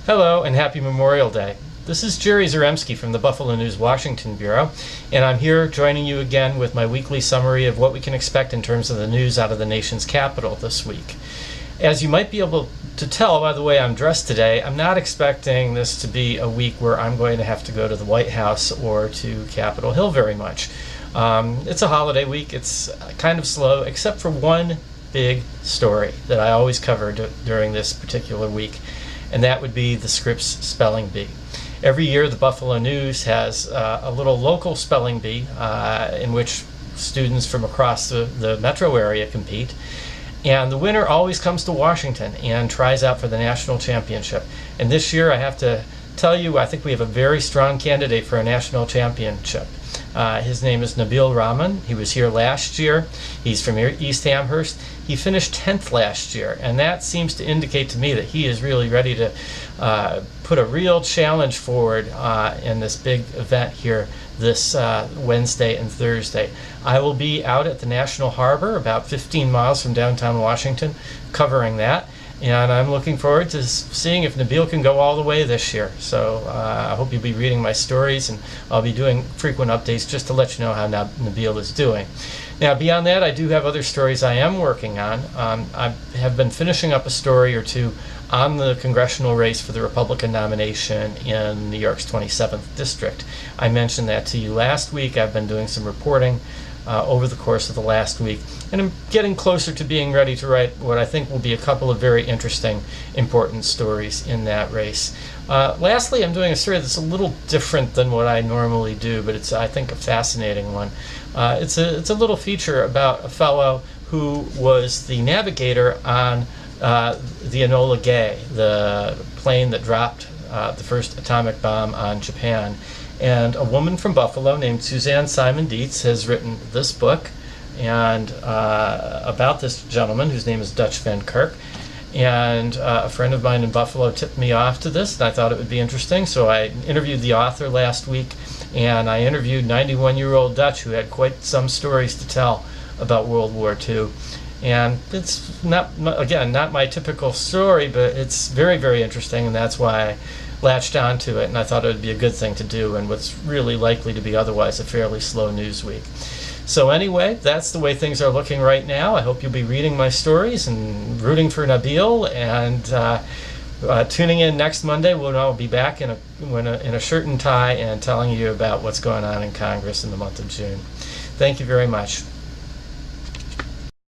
Hello and happy Memorial Day. This is Jerry Zremski from the Buffalo News Washington Bureau, and I'm here joining you again with my weekly summary of what we can expect in terms of the news out of the nation's capital this week. As you might be able to tell by the way I'm dressed today, I'm not expecting this to be a week where I'm going to have to go to the White House or to Capitol Hill very much. It's a holiday week. It's kind of slow, except for one big story that I always cover during this particular week, and that would be the Scripps Spelling Bee. Every year the Buffalo News has a little local spelling bee in which students from across the metro area compete, and the winner always comes to Washington and tries out for the national championship. And this year I have to tell you, I think we have a very strong candidate for a national championship. His name is Nabil Rahman. He was here last year. He's from East Amherst. He finished 10th last year, and that seems to indicate to me that he is really ready to put a real challenge forward in this big event here this Wednesday and Thursday. I will be out at the National Harbor, about 15 miles from downtown Washington, covering that. And I'm looking forward to seeing if Nabil can go all the way this year. So I hope you'll be reading my stories, and I'll be doing frequent updates just to let you know how Nabil is doing. Now, beyond that, I do have other stories I am working on. I have been finishing up a story or two on the congressional race for the Republican nomination in New York's 27th District. I mentioned that to you last week. I've been doing some reporting over the course of the last week, and I'm getting closer to being ready to write what I think will be a couple of very interesting, important stories in that race. Lastly, I'm doing a story that's a little different than what I normally do, but it's, I think, a fascinating one. It's a little feature about a fellow who was the navigator on the Enola Gay, the plane that dropped the first atomic bomb on Japan. And a woman from Buffalo named Suzanne Simon Dietz has written this book and about this gentleman whose name is Dutch Van Kirk. And a friend of mine in Buffalo tipped me off to this, and I thought it would be interesting. So I interviewed the author last week, and I interviewed 91-year-old Dutch, who had quite some stories to tell about World War II. And it's not, again, not my typical story, but it's very, very interesting, and that's why I latched onto it, and I thought it would be a good thing to do in what's really likely to be otherwise a fairly slow news week. So anyway, that's the way things are looking right now. I hope you'll be reading my stories and rooting for Nabil, and tuning in next Monday when I'll be back in a shirt and tie and telling you about what's going on in Congress in the month of June. Thank you very much.